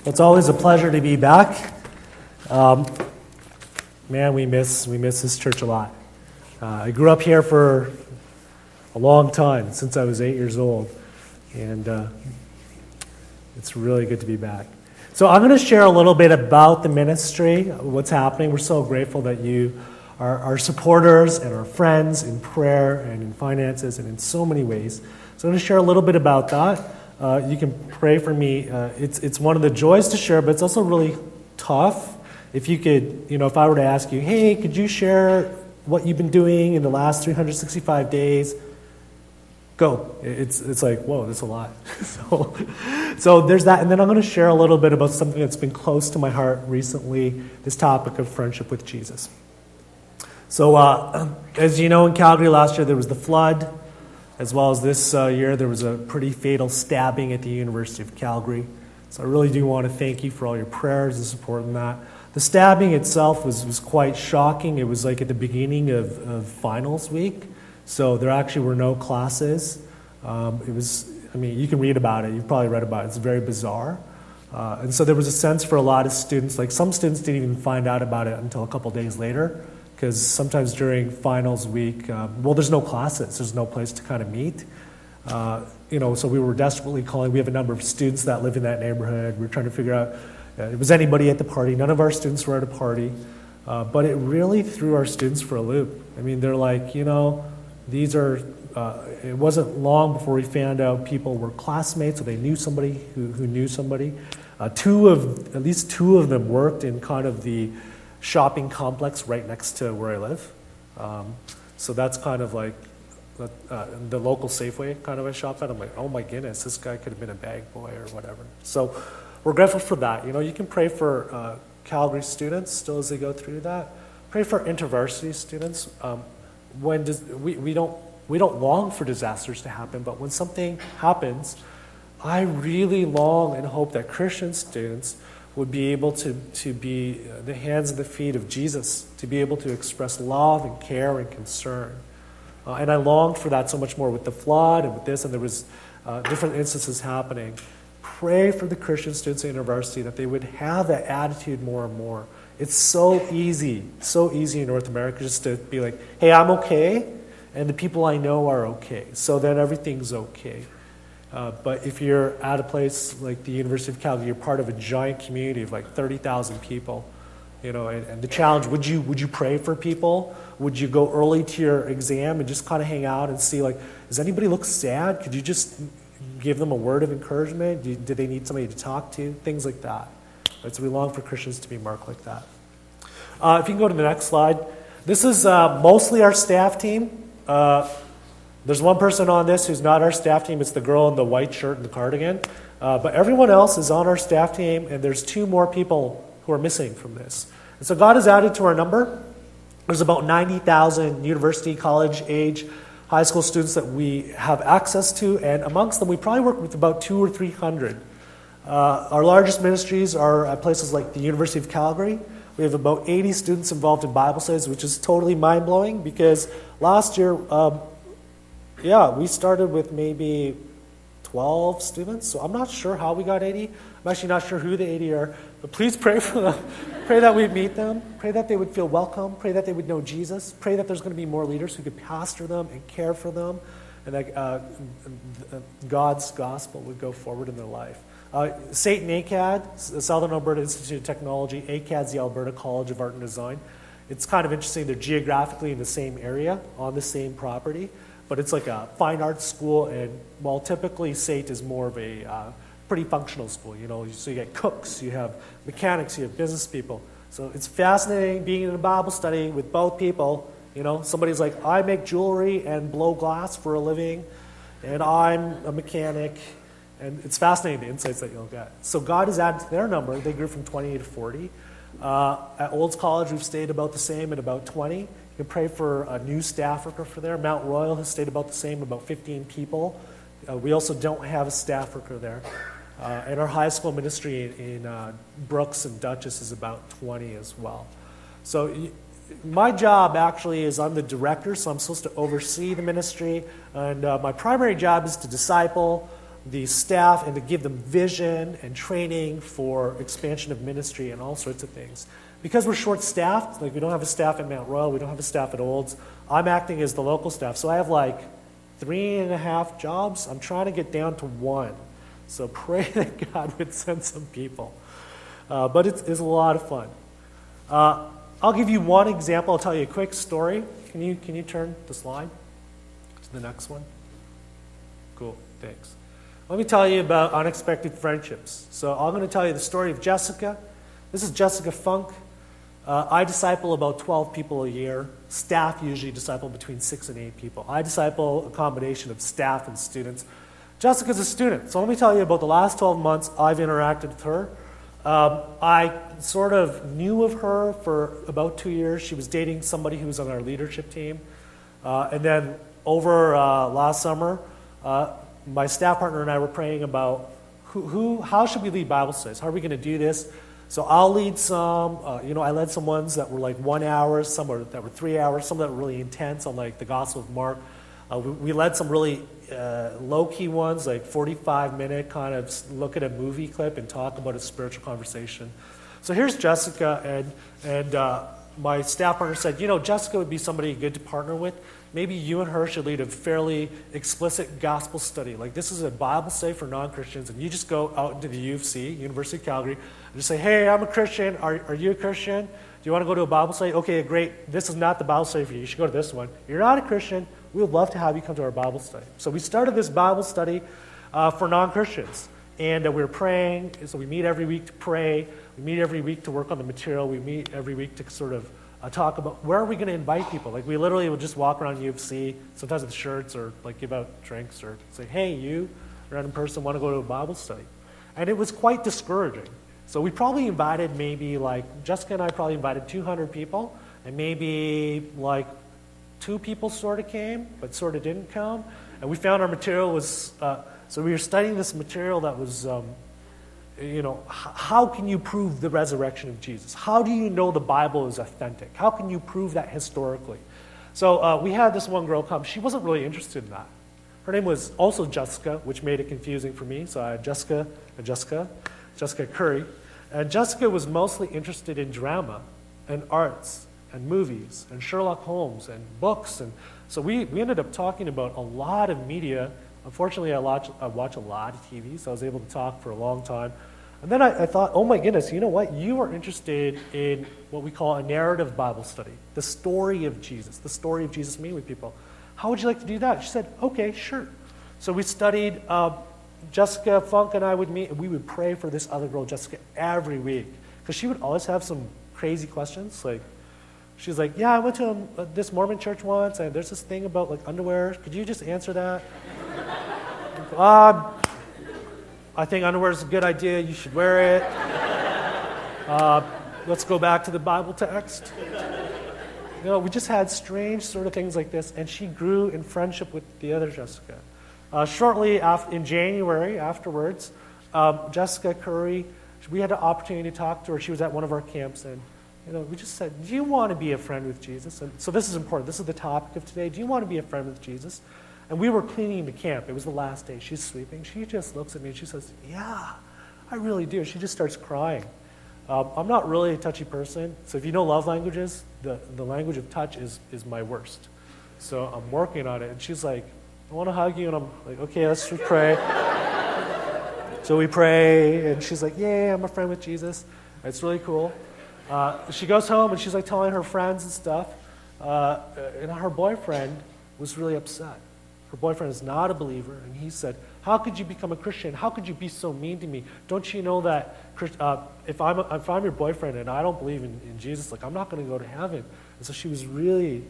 It's always a pleasure to be back. Man, we miss this church a lot. I grew up here for a long time, since I was 8 years old, and it's really good to be back. So I'm going to share a little bit about the ministry, what's happening. We're so grateful that you are our supporters and our friends in prayer and in finances and in so many ways. So I'm going to share a little bit about that. You can pray for me. It's one of the joys to share, but it's also really tough. If you could, if I were to ask you, hey, could you share what you've been doing in the last 365 days? Go. It's like, whoa, that's a lot. So there's that. And then I'm going to share a little bit about something that's been close to my heart recently, this topic of friendship with Jesus. So as you know, in Calgary last year, there was the flood. As well as this year, there was a pretty fatal stabbing at the University of Calgary. So I really do want to thank you for all your prayers and support in that. The stabbing itself was quite shocking. It was like at the beginning of finals week. So there actually were no classes. You can read about it. You've probably read about it. It's very bizarre. And so there was a sense for a lot of students, like some students didn't even find out about it until a couple days later. Because sometimes during finals week, there's no classes. There's no place to kind of meet. So we were desperately calling. We have a number of students that live in that neighborhood. We were trying to figure out if was anybody at the party. None of our students were at a party. But it really threw our students for a loop. I mean, they're like, these are, it wasn't long before we found out people were classmates, or they knew somebody who knew somebody. At least two of them worked in kind of the shopping complex right next to where I live. So that's kind of like the local Safeway kind of I shop at. I'm like, oh my goodness, this guy could have been a bag boy or whatever. So we're grateful for that. You can pray for Calgary students still as they go through that. Pray for InterVarsity students. We don't long for disasters to happen, but when something happens, I really long and hope that Christian students would be able to be the hands and the feet of Jesus, to be able to express love and care and concern. And I longed for that so much more with the flood and with this, and there was different instances happening. Pray for the Christian students at university that they would have that attitude more and more. It's so easy in North America just to be like, hey, I'm okay, and the people I know are okay, so then everything's okay. But if you're at a place like the University of Calgary, you're part of a giant community of like 30,000 people, and the challenge, would you pray for people? Would you go early to your exam and just kind of hang out and see, like, does anybody look sad? Could you just give them a word of encouragement? Do they need somebody to talk to? Things like that. Right, so we long for Christians to be marked like that. If you can go to the next slide. This is mostly our staff team. There's one person on this who's not our staff team. It's the girl in the white shirt and the cardigan. But everyone else is on our staff team, and there's 2 more people who are missing from this. And so God has added to our number. There's about 90,000 university, college-age, high school students that we have access to, and amongst them, we probably work with about 200 or 300. Our largest ministries are at places like the University of Calgary. We have about 80 students involved in Bible studies, which is totally mind-blowing because last year, we started with maybe 12 students, so I'm not sure how we got 80. I'm actually not sure who the 80 are, but please pray for them. Pray that we meet them. Pray that they would feel welcome. Pray that they would know Jesus. Pray that there's going to be more leaders who could pastor them and care for them, and that God's gospel would go forward in their life. SAIT and ACAD, Southern Alberta Institute of Technology, ACAD's the Alberta College of Art and Design. It's kind of interesting. They're geographically in the same area, on the same property. But it's like a fine arts school, and while typically SAIT is more of a pretty functional school, so you get cooks, you have mechanics, you have business people. So it's fascinating being in a Bible study with both people. Somebody's like, I make jewelry and blow glass for a living, and I'm a mechanic, and it's fascinating the insights that you'll get. So God has added to their number. They grew from 20 to 40. At Olds College, we've stayed about the same at about 20. You can pray for a new staff worker for there. Mount Royal has stayed about the same, about 15 people. We also don't have a staff worker there. And our high school ministry in Brooks and Dutchess is about 20 as well. So my job actually is I'm the director, so I'm supposed to oversee the ministry. And my primary job is to disciple, the staff and to give them vision and training for expansion of ministry and all sorts of things. Because we're short-staffed, like we don't have a staff at Mount Royal, we don't have a staff at Olds, I'm acting as the local staff. So I have like 3.5 jobs. I'm trying to get down to 1. So pray that God would send some people. But it's a lot of fun. I'll give you one example. I'll tell you a quick story. Can you turn the slide to the next one? Cool, thanks. Let me tell you about unexpected friendships. So I'm going to tell you the story of Jessica. This is Jessica Funk. I disciple about 12 people a year. Staff usually disciple between 6 and 8 people. I disciple a combination of staff and students. Jessica's a student. So let me tell you about the last 12 months I've interacted with her. I sort of knew of her for about 2 years. She was dating somebody who was on our leadership team. And then over last summer, my staff partner and I were praying about how should we lead Bible studies? How are we going to do this? So I'll lead some, I led some ones that were like 1 hour, some that were 3 hours, some that were really intense on like the Gospel of Mark. We led some really low-key ones, like 45-minute kind of look at a movie clip and talk about a spiritual conversation. So here's Jessica, and my staff partner said, Jessica would be somebody good to partner with. Maybe you and her should lead a fairly explicit gospel study. Like this is a Bible study for non-Christians, and you just go out into the U of C, University of Calgary, and just say, hey, I'm a Christian. Are you a Christian? Do you want to go to a Bible study? Okay, great. This is not the Bible study for you. You should go to this one. You're not a Christian. We would love to have you come to our Bible study. So we started this Bible study for non-Christians. And we were praying. So we meet every week to pray. We meet every week to work on the material. We meet every week to sort of talk about where are we going to invite people. Like we literally would just walk around U of C, sometimes with shirts or like give out drinks or say, hey, you, random person, want to go to a Bible study. And it was quite discouraging. So we probably invited Jessica and I probably invited 200 people. And maybe like 2 people sort of came, but sort of didn't come. And we found our material was, so we were studying this material that was, how can you prove the resurrection of Jesus? How do you know the Bible is authentic? How can you prove that historically? So we had this one girl come. She wasn't really interested in that. Her name was also Jessica, which made it confusing for me. So I had Jessica Curry. And Jessica was mostly interested in drama and arts and movies and Sherlock Holmes and books. And so we ended up talking about a lot of media. Unfortunately, I watch a lot of TV, so I was able to talk for a long time. And then I thought, oh my goodness, you know what? You are interested in what we call a narrative Bible study, the story of Jesus meeting with people. How would you like to do that? She said, okay, sure. So we studied, Jessica Funk and I would meet, and we would pray for this other girl, Jessica, every week. Because she would always have some crazy questions, like, she's like, yeah, I went to this Mormon church once, and there's this thing about like underwear. Could you just answer that? I think underwear is a good idea. You should wear it. Let's go back to the Bible text. We just had strange sort of things like this, and she grew in friendship with the other Jessica. Shortly in January afterwards, Jessica Curry, we had an opportunity to talk to her. She was at one of our camps, and we just said, do you want to be a friend with Jesus? And so this is important. This is the topic of today. Do you want to be a friend with Jesus? And we were cleaning the camp. It was the last day. She's sleeping. She just looks at me and she says, yeah, I really do. She just starts crying. I'm not really a touchy person. So if you know love languages, the language of touch is my worst. So I'm working on it. And she's like, I want to hug you. And I'm like, okay, let's pray. So we pray. And she's like, yeah, I'm a friend with Jesus. It's really cool. She goes home and she's like telling her friends and stuff. And her boyfriend was really upset. Her boyfriend is not a believer, and he said, how could you become a Christian? How could you be so mean to me? Don't you know that if I'm your boyfriend and I don't believe in Jesus, like I'm not going to go to heaven? And so she was really,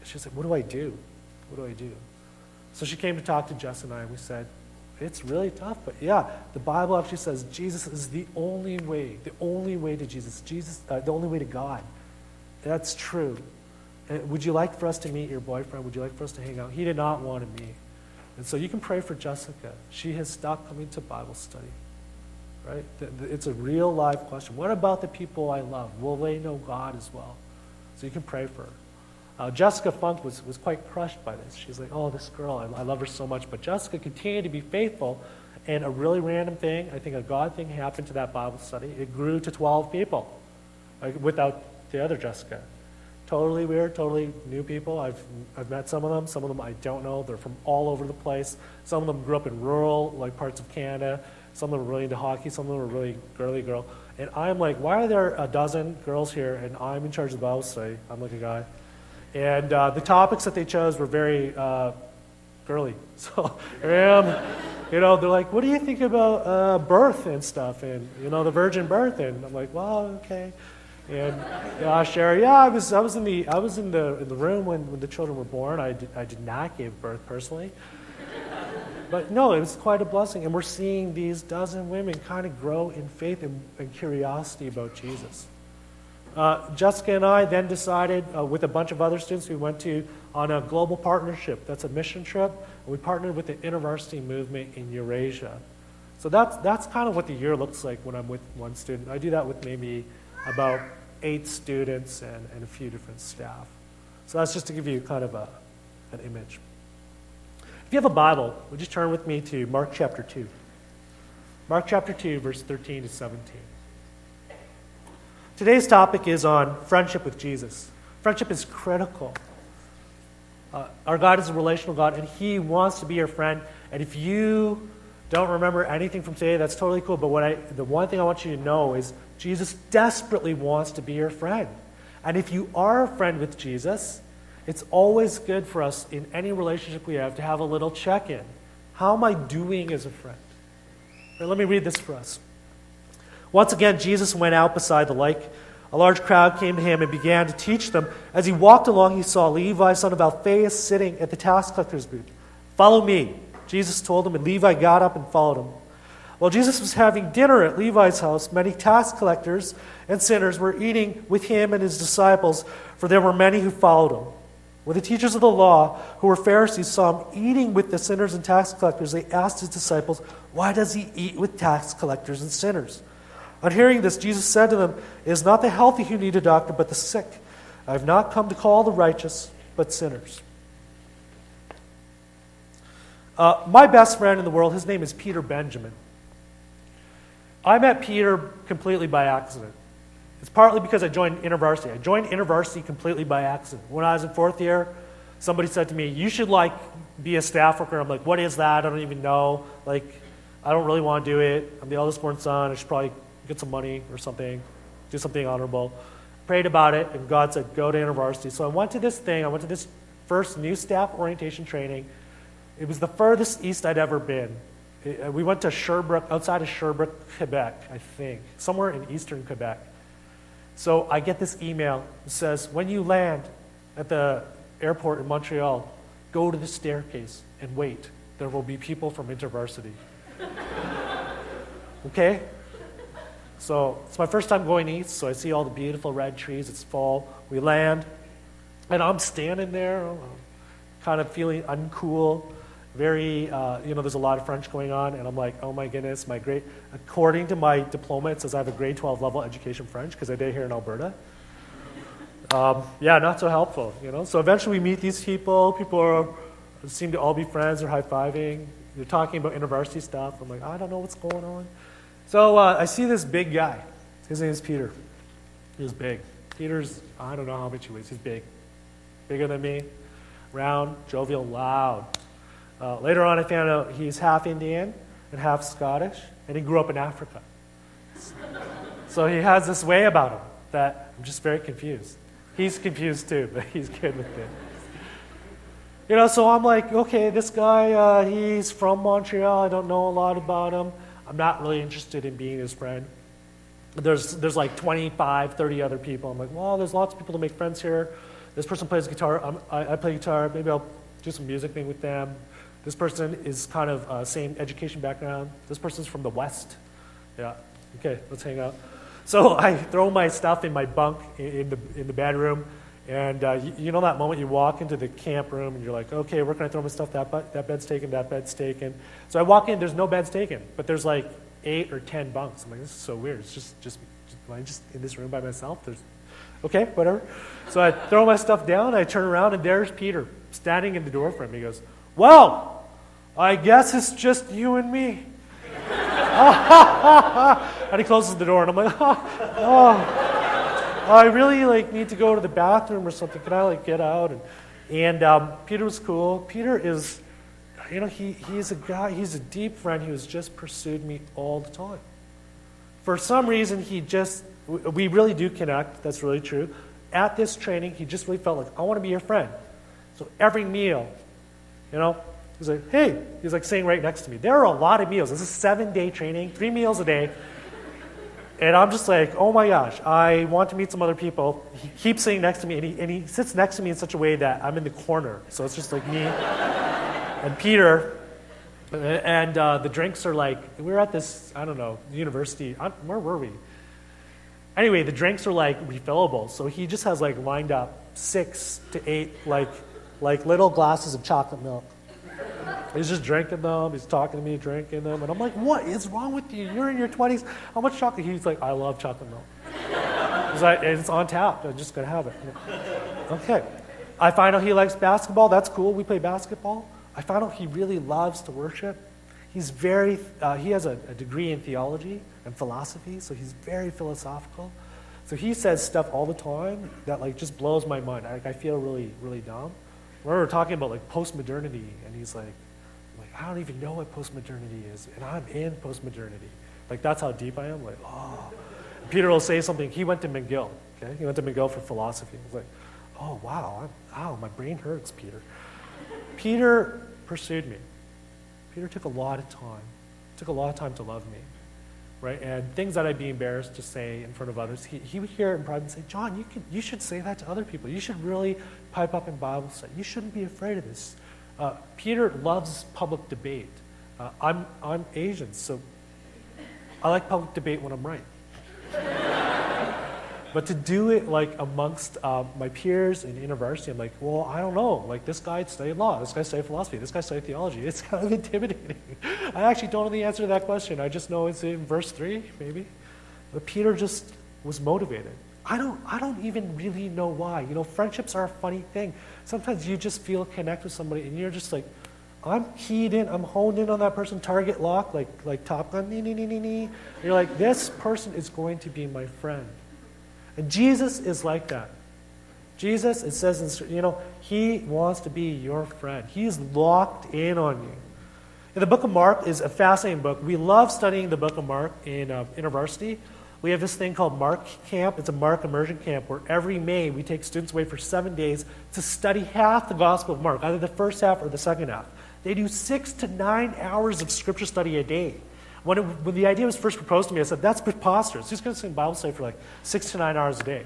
she's like, what do I do? What do I do? So she came to talk to Jess and I, and we said, it's really tough, but yeah, the Bible actually says Jesus is the only way to Jesus, the only way to God. That's true. Would you like for us to meet your boyfriend? Would you like for us to hang out? He did not want to meet. And so you can pray for Jessica. She has stopped coming to Bible study, right? It's a real live question. What about the people I love? Will they know God as well? So you can pray for Jessica Funk was quite crushed by this. She's like, oh, this girl, I love her so much. But Jessica continued to be faithful, and a really random thing, I think a God thing happened to that Bible study. It grew to 12 people without the other Jessica. Totally weird, totally new people. I've met some of them I don't know. They're from all over the place. Some of them grew up in rural parts of Canada. Some of them were really into hockey. Some of them were really girly girl. And I'm like, why are there a dozen girls here and I'm in charge of the Bible study? I'm like a guy. And the topics that they chose were very girly. So they're like, what do you think about birth and stuff and, the virgin birth? And I'm like, well, okay. And Sherry, I was in the room when the children were born. I did not give birth personally. But no, it was quite a blessing. And we're seeing these dozen women kind of grow in faith and curiosity about Jesus. Jessica and I then decided, with a bunch of other students, we went on a global partnership. That's a mission trip. And we partnered with the InterVarsity movement in Eurasia. So that's kind of what the year looks like when I'm with one student. I do that with maybe about 8 students and a few different staff. So that's just to give you kind of an image. If you have a Bible, would you turn with me to Mark chapter 2? Mark chapter 2, verse 13 to 17. Today's topic is on friendship with Jesus. Friendship is critical. Our God is a relational God, and He wants to be your friend. And if you don't remember anything from today, that's totally cool. But the one thing I want you to know is Jesus desperately wants to be your friend. And if you are a friend with Jesus, it's always good for us in any relationship we have to have a little check-in. How am I doing as a friend? Right, let me read this for us. Once again, Jesus went out beside the lake. A large crowd came to him and began to teach them. As he walked along, he saw Levi, son of Alphaeus, sitting at the tax collector's booth. "Follow me," Jesus told him, and Levi got up and followed him. While Jesus was having dinner at Levi's house, many tax collectors and sinners were eating with him and his disciples, for there were many who followed him. When the teachers of the law, who were Pharisees, saw him eating with the sinners and tax collectors, they asked his disciples, "Why does he eat with tax collectors and sinners?" On hearing this, Jesus said to them, "It is not the healthy who need a doctor, but the sick. I have not come to call the righteous, but sinners." My best friend in the world, his name is Peter Benjamin. I met Peter completely by accident. It's partly because I joined InterVarsity. I joined InterVarsity completely by accident. When I was in 4th year, somebody said to me, "You should be a staff worker." I'm like, "What is that? I don't even know. I don't really want to do it. I'm the eldest born son. I should probably get some money or something, do something honorable." Prayed about it, and God said, "Go to InterVarsity." So I went to this thing. I went to this first new staff orientation training. It was the furthest east I'd ever been. We went to Sherbrooke, outside of Sherbrooke, Quebec, I think, somewhere in eastern Quebec. So I get this email that says, "When you land at the airport in Montreal, go to the staircase and wait. There will be people from InterVarsity." Okay? So it's my first time going east, so I see all the beautiful red trees. It's fall. We land, and I'm standing there, kind of feeling uncool. Very, there's a lot of French going on, and I'm like, oh my goodness, according to my diploma, it says I have a grade 12 level education French, because I did here in Alberta. Not so helpful, So eventually we meet these people. People seem to all be friends. They're high-fiving. They're talking about InterVarsity stuff. I'm like, I don't know what's going on. So I see this big guy. His name is Peter. He was big. Peter's, I don't know how much he weighs. He's big. Bigger than me. Round, jovial, loud. Later on, I found out he's half Indian and half Scottish, and he grew up in Africa. So he has this way about him that I'm just very confused. He's confused too, but he's good with it. So I'm like, okay, this guy, he's from Montreal. I don't know a lot about him. I'm not really interested in being his friend. There's like 25, 30 other people. I'm like, well, there's lots of people to make friends here. This person plays guitar. I play guitar. Maybe I'll do some music thing with them. This person is kind of same education background. This person's from the West. Yeah, okay, let's hang out. So I throw my stuff in my bunk in the bedroom, and you know that moment you walk into the camp room and you're like, okay, where can I throw my stuff? That bed's taken, that bed's taken. So I walk in, there's no beds taken, but there's like 8 or 10 bunks. I'm like, this is so weird. It's just am I just in this room by myself? Okay, whatever. So I throw my stuff down, I turn around, and there's Peter standing in the door frame. He goes, well, I guess it's just you and me. And he closes the door, and I'm like, I really need to go to the bathroom or something. Can I get out? And Peter was cool. Peter is, he's a guy, he's a deep friend who has just pursued me all the time. For some reason, we really do connect. That's really true. At this training, he just really felt like, I want to be your friend. So every meal, he's like, hey, he's sitting right next to me. There are a lot of meals. This is a 7-day training, 3 meals a day. And I'm just like, oh my gosh, I want to meet some other people. He keeps sitting next to me, and he sits next to me in such a way that I'm in the corner. So it's just like me and Peter. And the drinks are we were at this, I don't know, university. Where were we? Anyway, the drinks are refillable. So he just has lined up 6 to 8 little glasses of chocolate milk. He's just drinking them. He's talking to me, drinking them. And I'm like, what is wrong with you? You're in your 20s. How much chocolate? He's like, I love chocolate milk. He's like, it's on tap. I'm just going to have it. Okay. I find out he likes basketball. That's cool. We play basketball. I found out he really loves to worship. He has a degree in theology and philosophy, so he's very philosophical. So he says stuff all the time that just blows my mind. I feel really, really dumb. We were talking about postmodernity, and he's like, I don't even know what postmodernity is, and I'm in postmodernity. That's how deep I am. And Peter will say something. He went to McGill. Okay, he went to McGill for philosophy. He's like, oh wow, my brain hurts, Peter. Peter pursued me. Peter took a lot of time. Took a lot of time to love me, right? And things that I'd be embarrassed to say in front of others, he would hear it in private and say, John, you should say that to other people. You should really pipe up in Bible study. You shouldn't be afraid of this. Peter loves public debate. I'm Asian, so I like public debate when I'm right. But to do it amongst my peers in university, I'm like, well, I don't know. This guy studied law. This guy studied philosophy. This guy studied theology. It's kind of intimidating. I actually don't know the answer to that question. I just know it's in verse 3, maybe. But Peter just was motivated. I don't even really know why. Friendships are a funny thing. Sometimes you just feel connect with somebody, and you're just like, I'm keyed in, I'm honed in on that person, target lock, like Top Gun, nee. You're like, this person is going to be my friend. And Jesus is like that. Jesus, it says, he wants to be your friend. He's locked in on you. And the book of Mark is a fascinating book. We love studying the book of Mark in university. We have this thing called Mark Camp. It's a Mark immersion camp where every May we take students away for 7 days to study half the Gospel of Mark, either the first half or the second half. They do 6 to 9 hours of scripture study a day. When the idea was first proposed to me, I said, that's preposterous. Who's going to sing Bible study for 6 to 9 hours a day?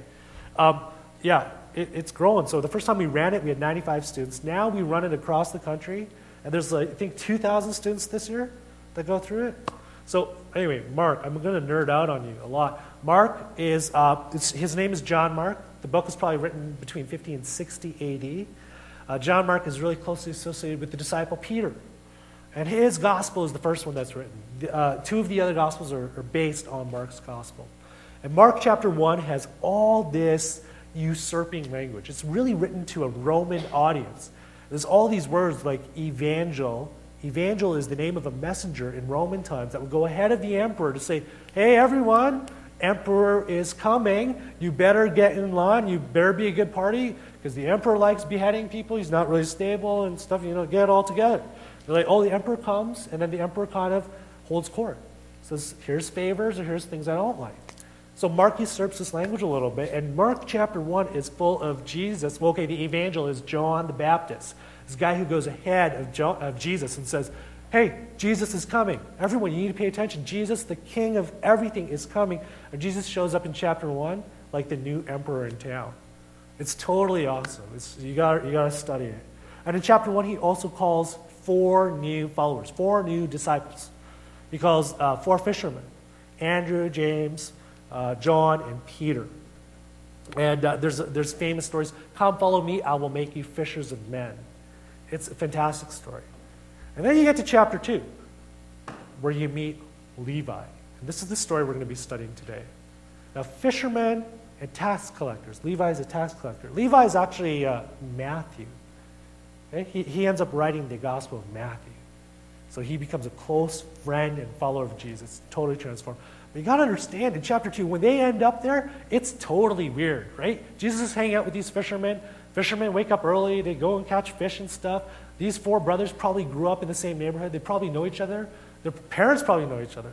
It's growing. So the first time we ran it, we had 95 students. Now we run it across the country, and there's I think 2,000 students this year that go through it. So anyway, Mark, I'm going to nerd out on you a lot. Mark is, his name is John Mark. The book was probably written between 50 and 60 AD. John Mark is really closely associated with the disciple Peter. And his gospel is the first one that's written. 2 of the other gospels are based on Mark's gospel. And Mark chapter 1 has all this usurping language. It's really written to a Roman audience. There's all these words like evangel. Evangel is the name of a messenger in Roman times that would go ahead of the emperor to say, hey, everyone, emperor is coming. You better get in line. You better be a good party because the emperor likes beheading people. He's not really stable and stuff. Get it all together. They're like, oh, the emperor comes, and then the emperor kind of holds court. Says, here's favors or here's things I don't like. So Mark usurps this language a little bit, and Mark chapter 1 is full of Jesus. Well, okay, the evangel is John the Baptist. This guy who goes ahead of Jesus and says, hey, Jesus is coming. Everyone, you need to pay attention. Jesus, the king of everything, is coming. And Jesus shows up in chapter 1 like the new emperor in town. It's totally awesome. You got to study it. And in chapter 1, he also calls 4 new followers, 4 new disciples. He calls 4 fishermen, Andrew, James, John, and Peter. And there's famous stories. Come follow me, I will make you fishers of men. It's a fantastic story. And then you get to chapter 2, where you meet Levi. And this is the story we're going to be studying today. Now, fishermen and tax collectors. Levi is a tax collector. Levi is actually Matthew. Okay? He ends up writing the Gospel of Matthew. So he becomes a close friend and follower of Jesus, totally transformed. But you got to understand, in chapter 2, when they end up there, it's totally weird, right? Jesus is hanging out with these fishermen. Fishermen wake up early, they go and catch fish and stuff. These 4 brothers probably grew up in the same neighborhood. They probably know each other. Their parents probably know each other.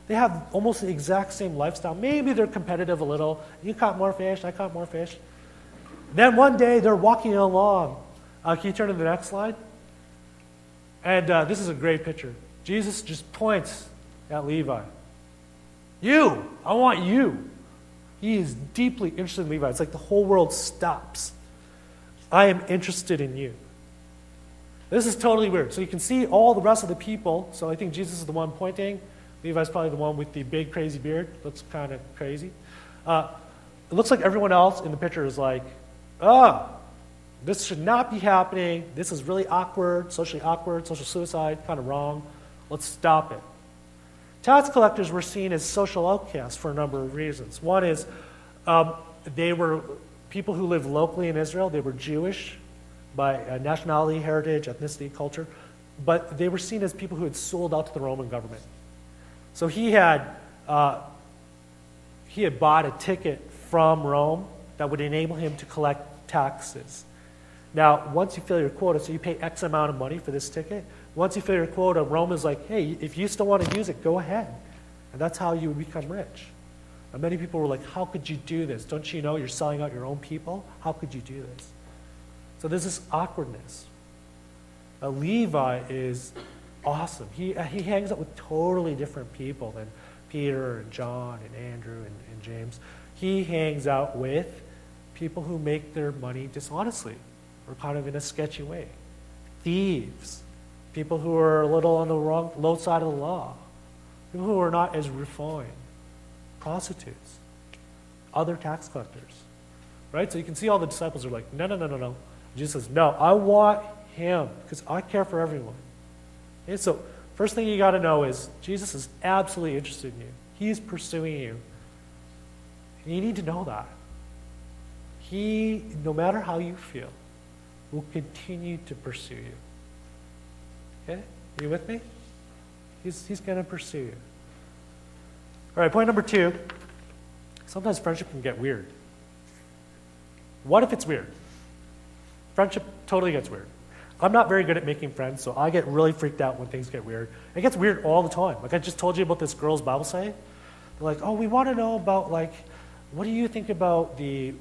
They have almost the exact same lifestyle. Maybe they're competitive a little. You caught more fish, I caught more fish. Then one day they're walking along. Can you turn to the next slide? And this is a great picture. Jesus just points at Levi. You, I want you. He is deeply interested in Levi. It's like the whole world stops. I am interested in you. This is totally weird. So you can see all the rest of the people. So I think Jesus is the one pointing. Levi's probably the one with the big crazy beard. Looks kind of crazy. It looks like everyone else in the picture is like, this should not be happening. This is really awkward, social suicide, kind of wrong. Let's stop it. Tax collectors were seen as social outcasts for a number of reasons. One is they were people who lived locally in Israel. They were Jewish by nationality, heritage, ethnicity, culture, but they were seen as people who had sold out to the Roman government. So he had bought a ticket from Rome that would enable him to collect taxes. Now, once you fill your quota, so you pay X amount of money for this ticket, once you fill your quota, Rome is like, hey, if you still want to use it, go ahead. And that's how you would become rich. And many people were like, how could you do this? Don't you know you're selling out your own people? How could you do this? So there's this awkwardness. Levi is awesome. He hangs out with totally different people than Peter and John and Andrew and James. He hangs out with people who make their money dishonestly or kind of in a sketchy way. Thieves. People who are a little on the low side of the law. People who are not as refined. Prostitutes. Other tax collectors. Right? So you can see all the disciples are like, no. Jesus says, no, I want him because I care for everyone. Okay, so first thing you got to know is Jesus is absolutely interested in you. He's pursuing you. And you need to know that. He, no matter how you feel, will continue to pursue you. Okay? Are you with me? He's going to pursue you. All right, point number 2. Sometimes friendship can get weird. What if it's weird? Friendship totally gets weird. I'm not very good at making friends, so I get really freaked out when things get weird. It gets weird all the time. Like I just told you about this girl's Bible study. They're like, oh, we want to know about, like, what do you think about the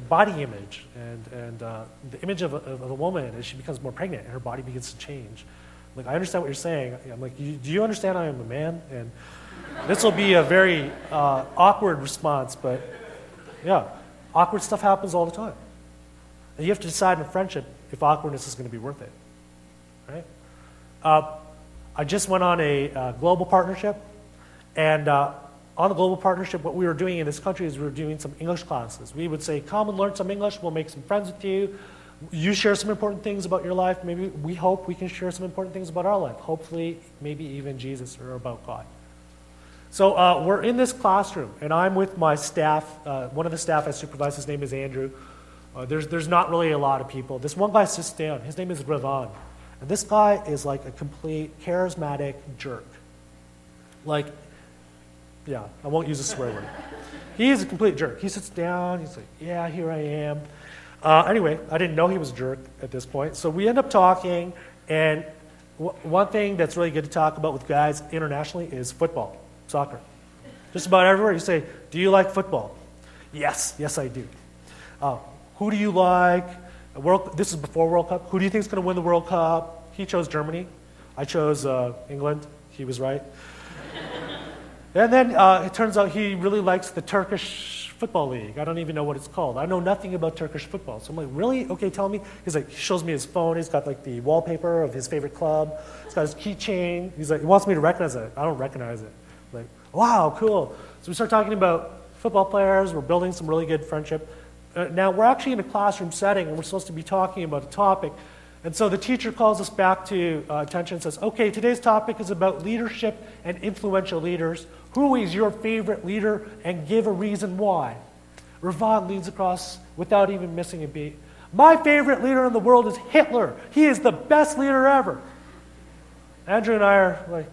body image and the image of a woman as she becomes more pregnant and her body begins to change? Like, I understand what you're saying. I'm like, do you understand I am a man? And this will be a very awkward response, but yeah, awkward stuff happens all the time. And you have to decide in a friendship if awkwardness is going to be worth it, right? I just went on a global partnership, and on the global partnership, what we were doing in this country is we were doing some English classes. We would say, come and learn some English, we'll make some friends with you. You share some important things about your life. Maybe we hope we can share some important things about our life. Hopefully, maybe even Jesus or about God. So we're in this classroom, and I'm with my staff. One of the staff I supervise, his name is Andrew. There's not really a lot of people. This one guy sits down. His name is Ravan. And this guy is like a complete charismatic jerk. Like, yeah, I won't use a swear word. He's a complete jerk. He sits down. He's like, yeah, here I am. Anyway, I didn't know he was a jerk at this point. So we end up talking, and one thing that's really good to talk about with guys internationally is football, soccer. Just about everywhere you say, do you like football? Yes, I do. Who do you like? This is before World Cup. Who do you think is going to win the World Cup? He chose Germany. I chose England. He was right. And then it turns out he really likes the Turkish football league. I don't even know what it's called. I know nothing about Turkish football. So I'm like, really? Okay, tell me. He's like, he shows me his phone. He's got like the wallpaper of his favorite club. He's got his keychain. He's like, he wants me to recognize it. I don't recognize it. I'm like, wow, cool. So we start talking about football players. We're building some really good friendship. Now, we're actually in a classroom setting, and we're supposed to be talking about a topic. And so the teacher calls us back to attention and says, okay, today's topic is about leadership and influential leaders. Who is your favorite leader, and give a reason why? Ravon leads across without even missing a beat. My favorite leader in the world is Hitler. He is the best leader ever. Andrew and I are like,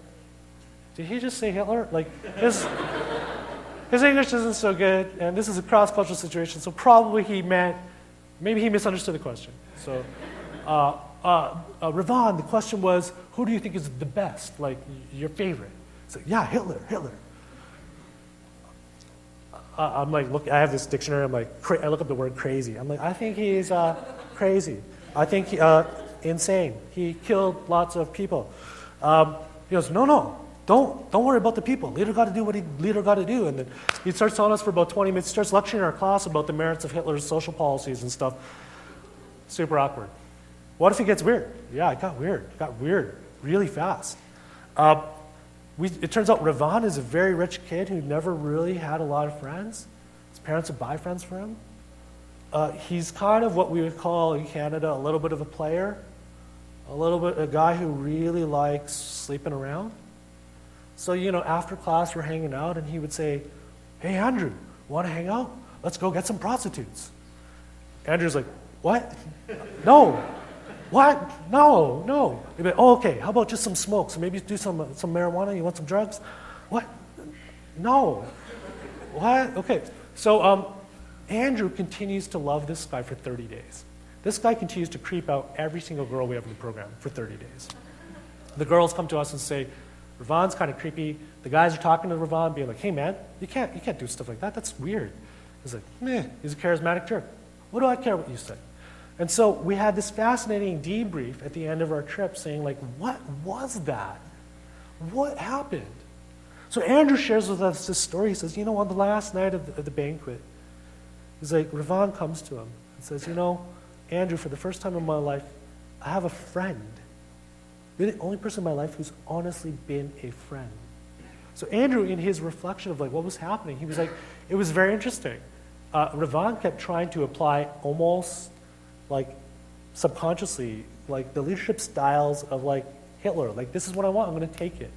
did he just say Hitler? Like, his English isn't so good, and this is a cross-cultural situation, so probably maybe he misunderstood the question. So, Ravon, the question was, who do you think is the best, like your favorite? It's like, yeah, Hitler. I'm like, look, I have this dictionary. I'm like, I look up the word crazy. I'm like, I think he's crazy. I think insane. He killed lots of people. He goes, no, don't worry about the people. Leader got to do what leader got to do. And then he starts telling us for about 20 minutes. He starts lecturing our class about the merits of Hitler's social policies and stuff. Super awkward. What if it gets weird? Yeah, it got weird. It got weird really fast. It turns out Ravon is a very rich kid who never really had a lot of friends. His parents would buy friends for him. He's kind of what we would call in Canada a little bit of a player, a guy who really likes sleeping around. So, after class we're hanging out and he would say, hey, Andrew, want to hang out? Let's go get some prostitutes. Andrew's like, what? No. What? No. He'd be like, oh, okay, how about just some smoke? So maybe do some marijuana? You want some drugs? What? No. What? Okay. So Andrew continues to love this guy for 30 days. This guy continues to creep out every single girl we have in the program for 30 days. The girls come to us and say, Ravon's kind of creepy. The guys are talking to Ravon, being like, hey, man, you can't do stuff like that. That's weird. He's like, meh, he's a charismatic jerk. What do I care what you say? And so we had this fascinating debrief at the end of our trip saying, like, what was that? What happened? So Andrew shares with us this story. He says, on the last night of the banquet, he's like, Ravon comes to him and says, Andrew, for the first time in my life, I have a friend. You're the only person in my life who's honestly been a friend. So Andrew, in his reflection of like what was happening, he was like, it was very interesting. Ravon kept trying to apply almost like subconsciously, like the leadership styles of like Hitler. Like, this is what I want, I'm going to take it.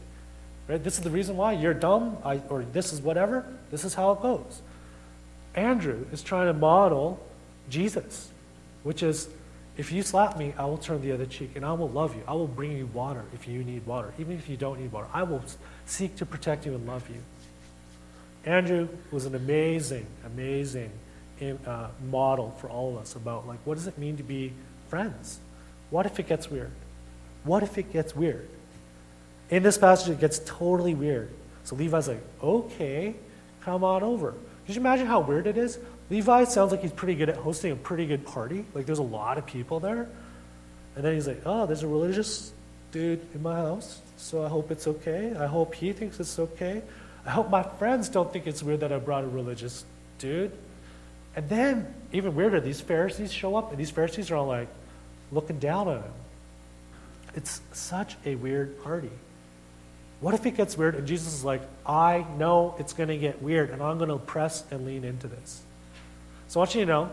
Right? This is the reason why you're dumb, or this is whatever. This is how it goes. Andrew is trying to model Jesus, which is, if you slap me, I will turn the other cheek, and I will love you. I will bring you water if you need water, even if you don't need water. I will seek to protect you and love you. Andrew was an amazing model for all of us about, like, what does it mean to be friends? What if it gets weird? What if it gets weird? In this passage, it gets totally weird. So Levi's like, okay, come on over. Could you imagine how weird it is? Levi sounds like he's pretty good at hosting a pretty good party. Like, there's a lot of people there. And then he's like, oh, there's a religious dude in my house, so I hope it's okay. I hope he thinks it's okay. I hope my friends don't think it's weird that I brought a religious dude. And then, even weirder, these Pharisees show up, and these Pharisees are all like looking down on him. It's such a weird party. What if it gets weird and Jesus is like, I know it's going to get weird, and I'm going to press and lean into this. So I want you to know,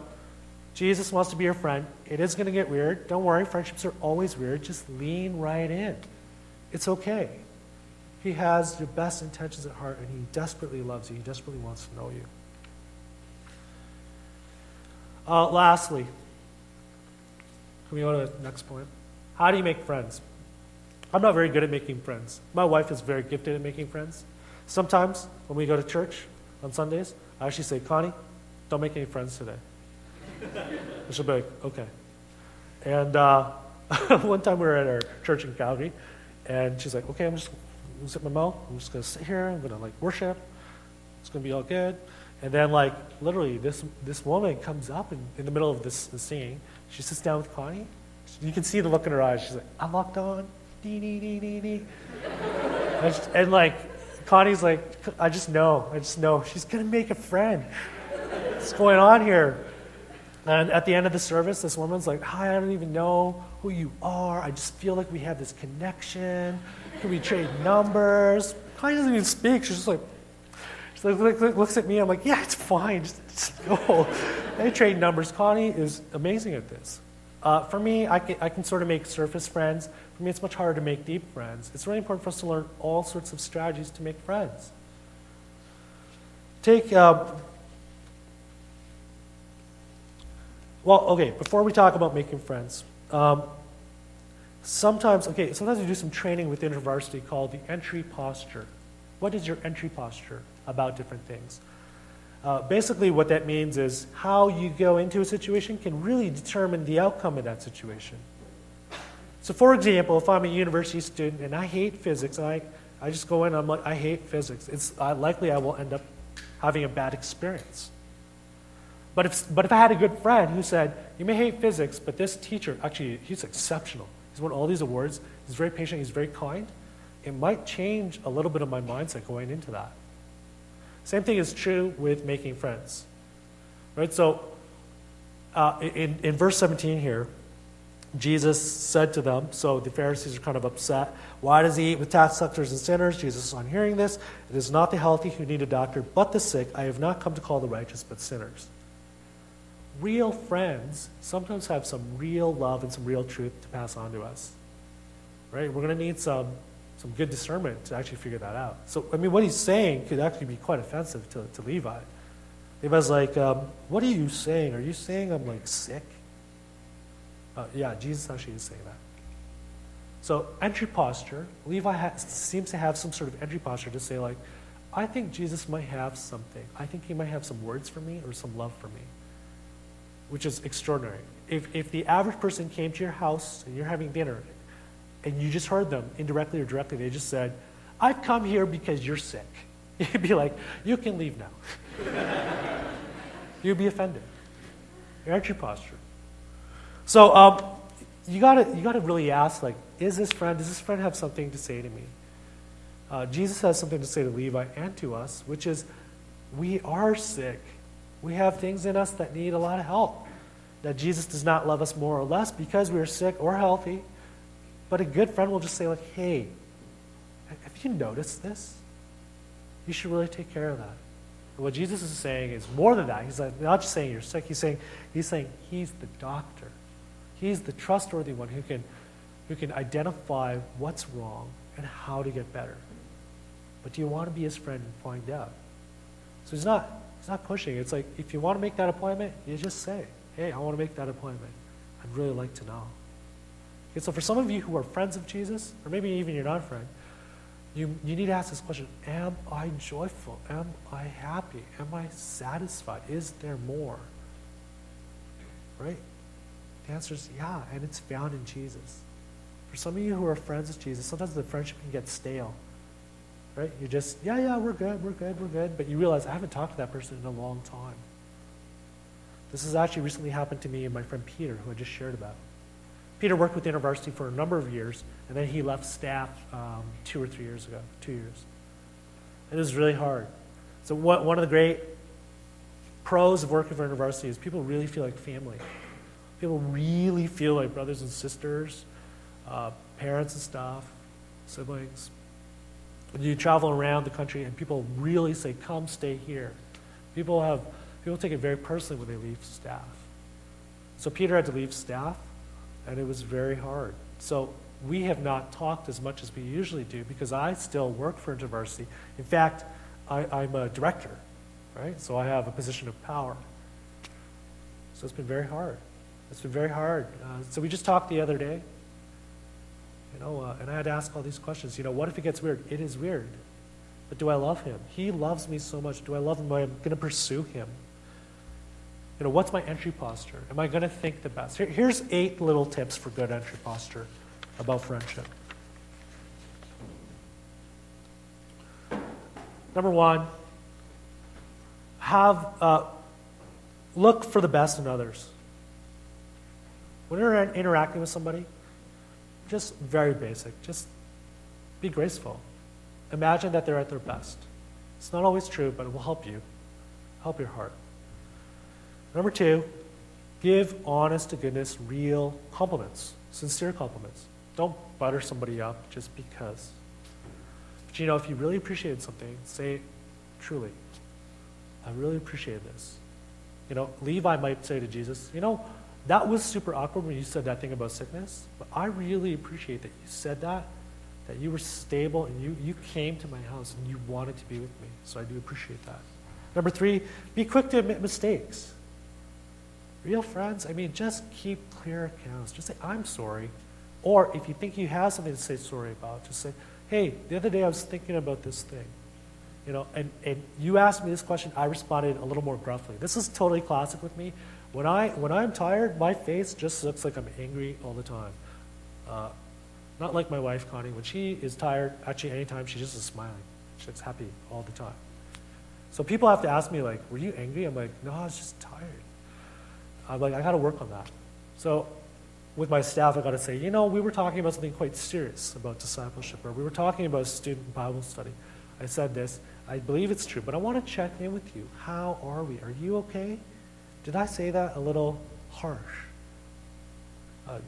Jesus wants to be your friend. It is going to get weird. Don't worry, friendships are always weird. Just lean right in. It's okay. He has your best intentions at heart, and he desperately loves you. He desperately wants to know you. Lastly, can we go to the next point? How do you make friends? I'm not very good at making friends. My wife is very gifted at making friends. Sometimes when we go to church on Sundays, I actually say, Connie, don't make any friends today. And she'll be like, okay. And one time we were at our church in Calgary, and she's like, okay, I'm just going to zip my mouth. I'm just going to sit here. I'm going to like worship. It's going to be all good. And then like literally this woman comes up in the middle of this singing. She sits down with Connie. You can see the look in her eyes. She's like, I'm locked on. Dee, dee, dee, dee, dee. And like Connie's like, I just know. She's going to make a friend. What's going on here? And at the end of the service, this woman's like, hi, I don't even know who you are. I just feel like we have this connection. Can we trade numbers? Connie doesn't even speak. She's just like, looks at me. I'm like, yeah, it's fine. Just go. They trade numbers. Connie is amazing at this. For me, I can sort of make surface friends. For me, it's much harder to make deep friends. It's really important for us to learn all sorts of strategies to make friends. Take Well, okay, before we talk about making friends, sometimes we do some training within InterVarsity called the entry posture. What is your entry posture about different things? Basically, what that means is how you go into a situation can really determine the outcome of that situation. So, for example, if I'm a university student and I hate physics, I just go in and I'm like, I hate physics. It's likely I will end up having a bad experience. But if I had a good friend who said, you may hate physics, but this teacher, actually, he's exceptional. He's won all these awards. He's very patient. He's very kind. It might change a little bit of my mindset going into that. Same thing is true with making friends. Right? So in verse 17 here, Jesus said to them, so the Pharisees are kind of upset. Why does he eat with tax collectors and sinners? Jesus, on hearing this, it is not the healthy who need a doctor, but the sick. I have not come to call the righteous, but sinners. Real friends sometimes have some real love and some real truth to pass on to us. Right? We're going to need some good discernment to actually figure that out. So, I mean, what he's saying could actually be quite offensive to Levi. Levi's like, what are you saying? Are you saying I'm like sick? Yeah, Jesus actually is saying that. So, entry posture, Levi seems to have some sort of entry posture to say like, I think Jesus might have something. I think he might have some words for me or some love for me, which is extraordinary. If the average person came to your house and you're having dinner and you just heard them indirectly or directly, they just said, I've come here because you're sick. You'd be like, you can leave now. You'd be offended. Your entry posture. So you gotta really ask, like, does this friend have something to say to me? Jesus has something to say to Levi and to us, which is, we are sick. We have things in us that need a lot of help. That Jesus does not love us more or less because we are sick or healthy. But a good friend will just say, like, hey, have you noticed this? You should really take care of that. And what Jesus is saying is more than that. He's like, not just saying you're sick. He's saying he's the doctor. He's the trustworthy one who can identify what's wrong and how to get better. But do you want to be his friend and find out? So he's not pushing. It's like, if you want to make that appointment, you just say, hey, I want to make that appointment. I'd really like to know. Okay, so for some of you who are friends of Jesus, or maybe even you're not a friend, you need to ask this question, am I joyful? Am I happy? Am I satisfied? Is there more? Right? The answer is yeah, and it's found in Jesus. For some of you who are friends of Jesus, sometimes the friendship can get stale. Right? You're just, yeah, we're good. But you realize, I haven't talked to that person in a long time. This has actually recently happened to me and my friend Peter, who I just shared about. Peter worked with InterVarsity for a number of years, and then he left staff 2 or 3 years ago, 2 years. It was really hard. So one of the great pros of working for InterVarsity is people really feel like family. People really feel like brothers and sisters, parents and stuff, siblings. When you travel around the country and people really say, come stay here. People take it very personally when they leave staff. So Peter had to leave staff, and it was very hard. So we have not talked as much as we usually do because I still work for InterVarsity. In fact, I'm a director, right? So I have a position of power. So it's been very hard. So we just talked the other day, and I had to ask all these questions. What if it gets weird? It is weird. But do I love him? He loves me so much. Do I love him? Am I going to pursue him? What's my entry posture? Am I going to think the best? Here's 8 little tips for good entry posture about friendship. Number 1, look for the best in others. When you're interacting with somebody, just very basic. Just be graceful. Imagine that they're at their best. It's not always true, but it will help you. Help your heart. Number 2, give honest to goodness, real compliments, sincere compliments. Don't butter somebody up just because. But if you really appreciated something, say truly, I really appreciate this. Levi might say to Jesus, that was super awkward when you said that thing about sickness, but I really appreciate that you said that you were stable and you came to my house and you wanted to be with me. So I do appreciate that. Number 3, be quick to admit mistakes. real friends, I mean, just keep clear accounts. Just say, I'm sorry. Or if you think you have something to say sorry about, just say, hey, the other day I was thinking about this thing. You know, and you asked me this question, I responded a little more gruffly. This is totally classic with me. When I'm tired, my face just looks like I'm angry all the time. Not like my wife, Connie. When she is tired, actually anytime, she just is smiling. She looks happy all the time. So people have to ask me, like, were you angry? I'm like, no, I was just tired. I'm like, I got to work on that. So with my staff, I got to say, you know, we were talking about something quite serious about discipleship, or we were talking about student Bible study. I said this, I believe it's true, but I want to check in with you. How are we? Are you okay? Did I say that a little harsh?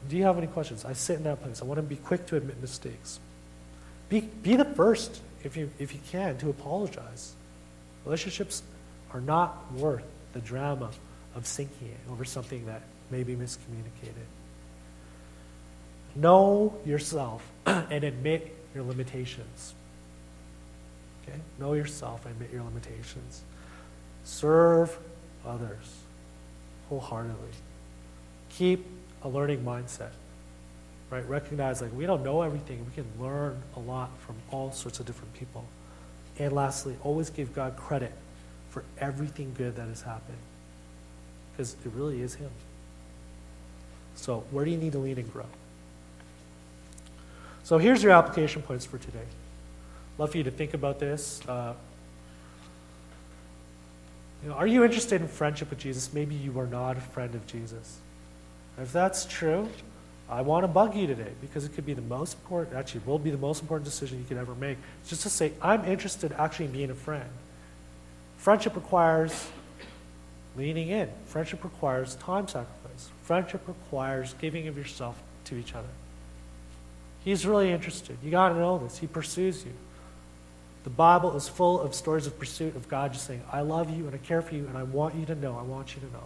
Do you have any questions? I sit in that place. I want to be quick to admit mistakes. Be the first, if you can, to apologize. Relationships are not worth the drama of sinking it over something that may be miscommunicated. Know yourself and admit your limitations. Okay? Know yourself and admit your limitations. Serve others wholeheartedly. Keep a learning mindset. Right? Recognize, like, we don't know everything. We can learn a lot from all sorts of different people. And lastly, always give God credit for everything good that is happening. Because it really is Him. So where do you need to lean and grow? So here's your application points for today. Love for you to think about this. Are you interested in friendship with Jesus? Maybe you are not a friend of Jesus. If that's true, I want to bug you today, because it could be the most important, actually will be the most important decision you could ever make. It's just to say, I'm interested actually in being a friend. Friendship requires leaning in. Friendship requires time sacrifice. Friendship requires giving of yourself to each other. He's really interested. You got to know this. He pursues you. The Bible is full of stories of pursuit of God just saying, I love you and I care for you and I want you to know. I want you to know.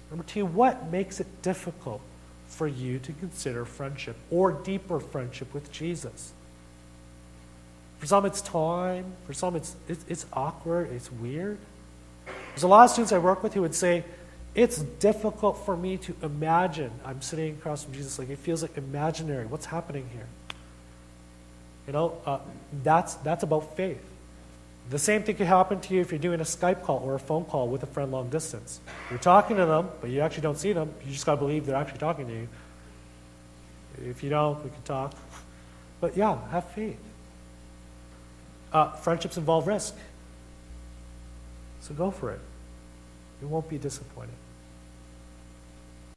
Number two, what makes it difficult for you to consider friendship or deeper friendship with Jesus? For some, it's time. For some, it's awkward. It's weird. There's a lot of students I work with who would say, it's difficult for me to imagine I'm sitting across from Jesus. Like, it feels like imaginary. What's happening here? That's about faith. The same thing could happen to you if you're doing a Skype call or a phone call with a friend long distance. You're talking to them, but you actually don't see them. You just got to believe they're actually talking to you. If you don't, we can talk. But yeah, have faith. Friendships involve risk. So go for it. You won't be disappointed.